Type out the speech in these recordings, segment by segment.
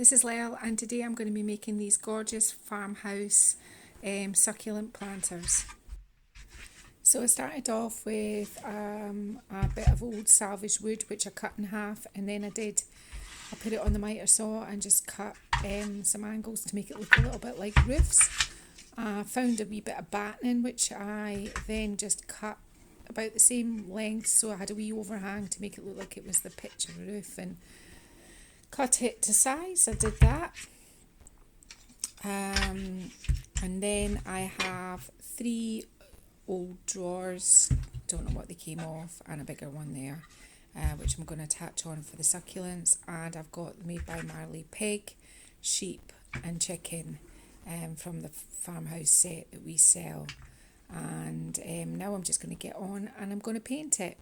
This is Lyle, and today I'm going to be making these gorgeous farmhouse succulent planters. So I started off with a bit of old salvage wood which I cut in half, and then I put it on the miter saw and just cut some angles to make it look a little bit like roofs. I found a wee bit of battening which I then just cut about the same length, so I had a wee overhang to make it look like it was the pitch of a roof, and cut it to size. I did that. And then I have 3 old drawers, don't know what they came off, and a bigger one there, which I'm going to attach on for the succulents. And I've got made by Marley pig, sheep and chicken from the farmhouse set that we sell. And now I'm just going to get on and I'm going to paint it.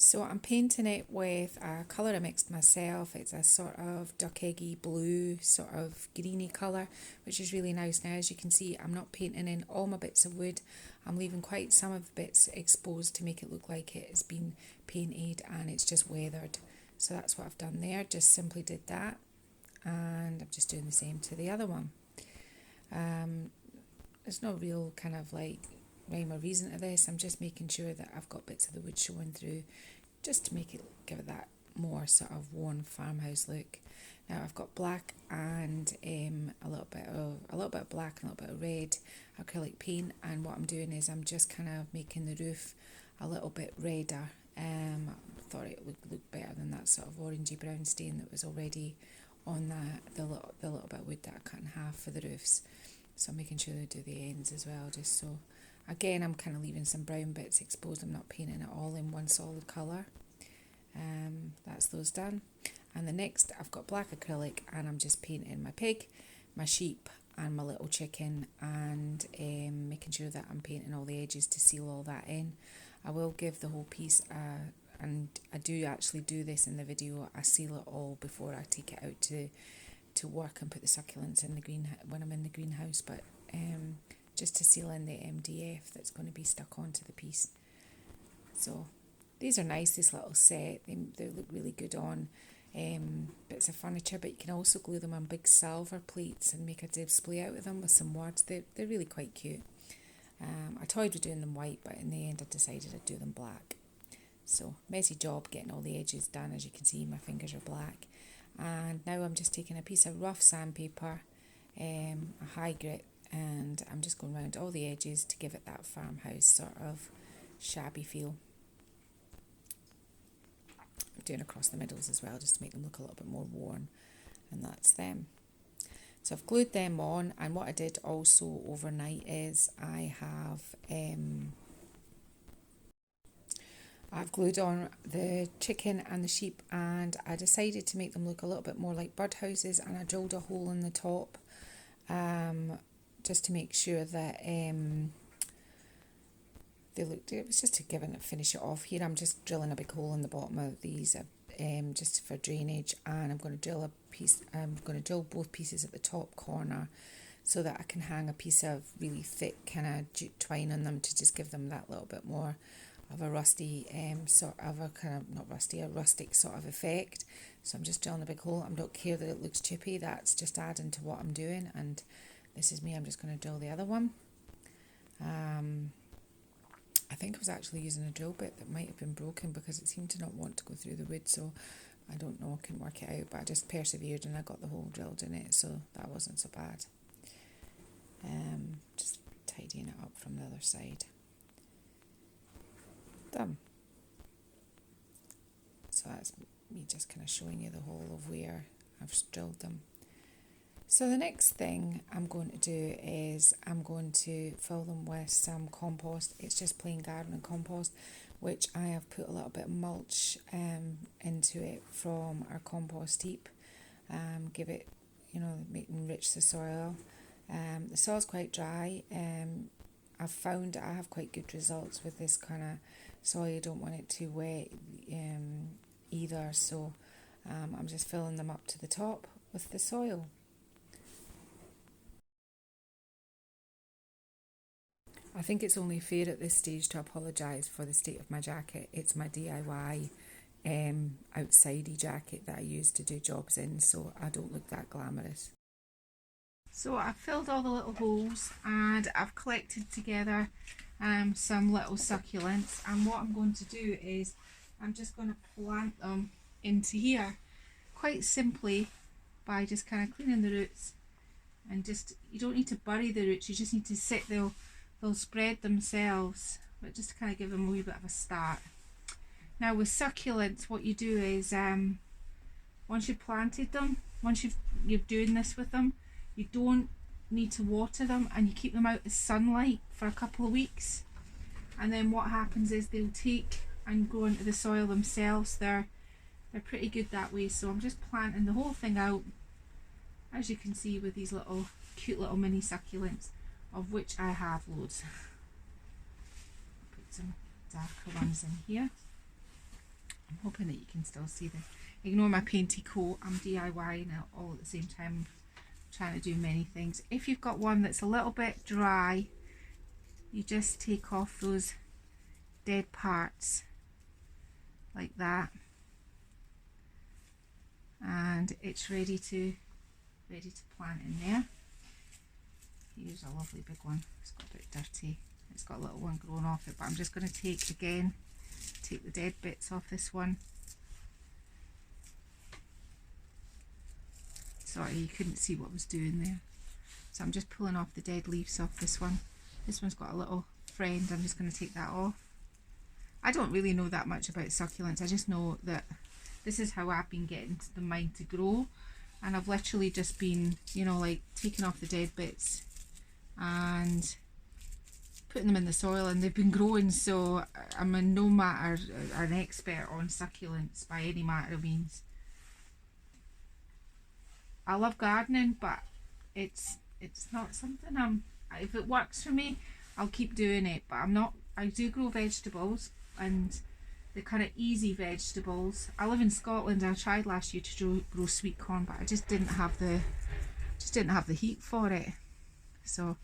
So I'm painting it with a colour I mixed myself. It's a sort of duck eggy blue, sort of greeny colour, which is really nice. Now, as you can see, I'm not painting in all my bits of wood. I'm leaving quite some of the bits exposed to make it look like it has been painted and it's just weathered. So that's what I've done there. Just simply did that. And I'm just doing the same to the other one. There's no real kind of like rhyme or reason to this. I'm just making sure that I've got bits of the wood showing through, just to make it give it that more sort of worn farmhouse look. Now I've got black and a little bit of black and a little bit of red acrylic paint, and what I'm doing is I'm just kind of making the roof a little bit redder. I thought it would look better than that sort of orangey brown stain that was already on the little bit of wood that I cut in half for the roofs. So I'm making sure they do the ends as well, just so. Again, I'm kind of leaving some brown bits exposed. I'm not painting it all in one solid colour. That's those done. And the next, I've got black acrylic, and I'm just painting my pig, my sheep, and my little chicken, and making sure that I'm painting all the edges to seal all that in. I will give the whole piece, and I do actually do this in the video, I seal it all before I take it out to work and put the succulents in the green when I'm in the greenhouse, but just to seal in the MDF that's going to be stuck onto the piece. So these are nice, this little set. They look really good on bits of furniture, but you can also glue them on big silver plates and make a display out of them with some words. They're really quite cute. I toyed with doing them white, but in the end I decided I'd do them black. So messy job getting all the edges done. As you can see, my fingers are black. And now I'm just taking a piece of rough sandpaper, a high grit, and I'm just going around all the edges to give it that farmhouse sort of shabby feel. I'm doing across the middles as well, just to make them look a little bit more worn, and that's them. So I've glued them on, and what I did also overnight is I've glued on the chicken and the sheep, and I decided to make them look a little bit more like birdhouses, and I drilled a hole in the top just to make sure that they looked, it was just to finish it off. Here I'm just drilling a big hole in the bottom of these just for drainage, and I'm going to drill both pieces at the top corner so that I can hang a piece of really thick kind of jute twine on them to just give them that little bit more of a rusty sort of a kind of, not rusty, a rustic sort of effect. So I'm just drilling a big hole. I don't care that it looks chippy, that's just adding to what I'm doing. And this is me, I'm just going to drill the other one. I think I was actually using a drill bit that might have been broken because it seemed to not want to go through the wood, so I don't know, I couldn't work it out, but I just persevered and I got the hole drilled in it, so that wasn't so bad. Just tidying it up from the other side. Done. So that's me just kind of showing you the whole of where I've drilled them. So the next thing I'm going to do is I'm going to fill them with some compost. It's just plain gardening compost, which I have put a little bit of mulch into it from our compost heap. Give it, enrich the soil. The soil's quite dry. I've found I have quite good results with this kind of soil. I don't want it too wet either, so I'm just filling them up to the top with the soil. I think it's only fair at this stage to apologise for the state of my jacket. It's my DIY outsidey jacket that I use to do jobs in, so I don't look that glamorous. So I've filled all the little holes and I've collected together some little succulents, and what I'm going to do is I'm just going to plant them into here quite simply by just kind of cleaning the roots, and just, you don't need to bury the roots, you just need to sit, they'll spread themselves, but just to kind of give them a wee bit of a start. Now with succulents, what you do is once you've planted them, once you're doing this with them, you don't need to water them, and you keep them out of sunlight for a couple of weeks, and then what happens is they'll take and go into the soil themselves. They're pretty good that way. So I'm just planting the whole thing out, as you can see, with these little cute little mini succulents, of which I have loads. Put some darker ones in here. I'm hoping that you can still see them. Ignore my painty coat, I'm DIYing it all at the same time, trying to do many things. If you've got one that's a little bit dry, you just take off those dead parts like that, and it's ready to plant in there. Here's a lovely big one. It's got a bit dirty, it's got a little one growing off it, but I'm just going to take the dead bits off this one. Sorry, you couldn't see what I was doing there. So I'm just pulling off the dead leaves off this one. This one's got a little friend, I'm just going to take that off. I don't really know that much about succulents, I just know that this is how I've been getting the mind to grow, and I've literally just been, you know, like taking off the dead bits and putting them in the soil, and they've been growing. So I'm in no matter an expert on succulents by any matter of means. I love gardening, but it's not something if it works for me, I'll keep doing it, but I'm not. I do grow vegetables, and the kind of easy vegetables. I live in Scotland. I tried last year to grow sweet corn, but I just didn't have the heat for it. So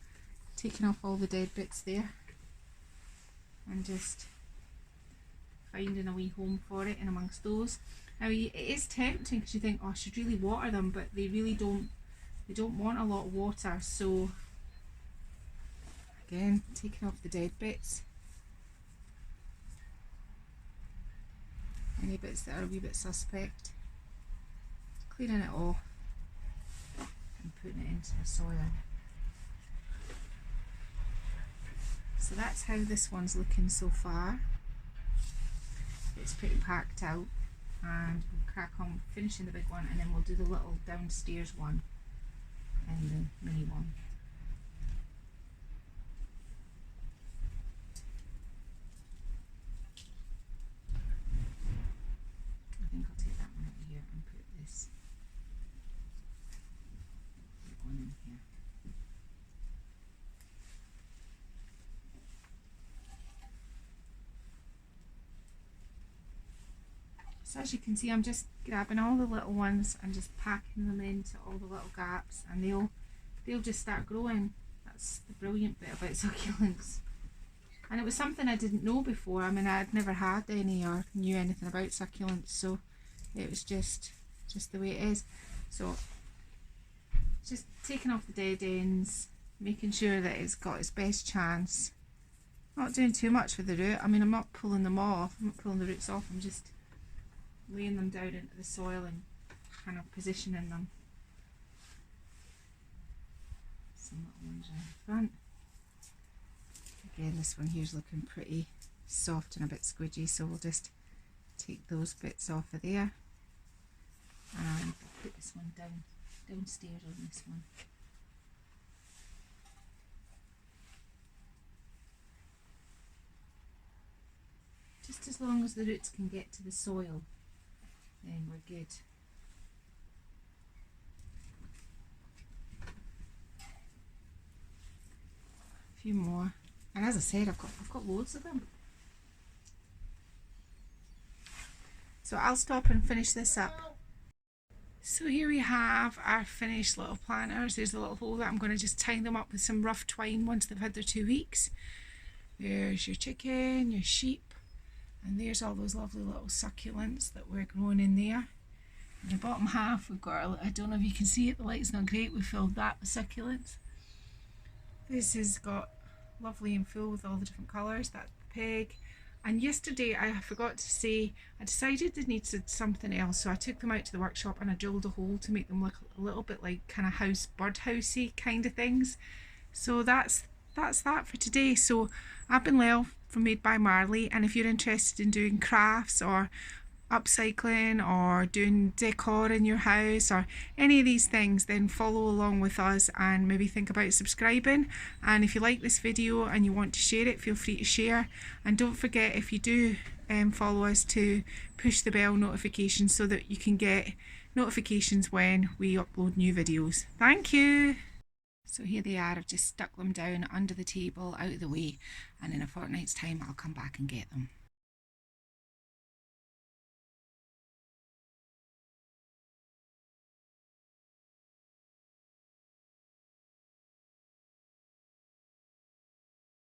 taking off all the dead bits there, and just finding a wee home for it in amongst those. Now it is tempting because you think, oh, I should really water them, but they really don't. They don't want a lot of water. So again, taking off the dead bits. Any bits that are a wee bit suspect, cleaning it off and putting it into the soil. So that's how this one's looking so far. It's pretty packed out, and we'll crack on finishing the big one, and then we'll do the little downstairs one and the mini one. I think I'll take that one out here and put this big one in here. So as you can see, I'm just grabbing all the little ones and just packing them into all the little gaps, and they'll just start growing. That's the brilliant bit about succulents. And it was something I didn't know before. I mean, I'd never had any or knew anything about succulents, so it was just the way it is. So just taking off the dead ends, making sure that it's got its best chance. Not doing too much with the root. I mean, I'm not pulling them off, I'm not pulling the roots off, I'm just laying them down into the soil and kind of positioning them. Some little ones in front. Again, this one here is looking pretty soft and a bit squidgy, so we'll just take those bits off of there and put this one downstairs on this one. Just as long as the roots can get to the soil, then we're good. A few more, and as I said, I've got loads of them. So I'll stop and finish this up. So here we have our finished little planters. There's a little hole that I'm going to just tie them up with some rough twine once they've had their 2 weeks. There's your chicken, your sheep, And there's all those lovely little succulents that we're growing in there. In the bottom half we've got, I don't know if you can see it, the light's not great, we filled that with succulents. This has got lovely and full with all the different colours, that's the peg. And yesterday I forgot to say, I decided they needed something else, so I took them out to the workshop and I drilled a hole to make them look a little bit like kind of birdhousey kind of things. So that's that for today. So I've been Lel from Made by Marley, and if you're interested in doing crafts or upcycling or doing decor in your house or any of these things, then follow along with us and maybe think about subscribing. And if you like this video and you want to share it, feel free to share, and don't forget, if you do follow us, to push the bell notification so that you can get notifications when we upload new videos. Thank you. So here they are, I've just stuck them down under the table out of the way, and in a fortnight's time I'll come back and get them.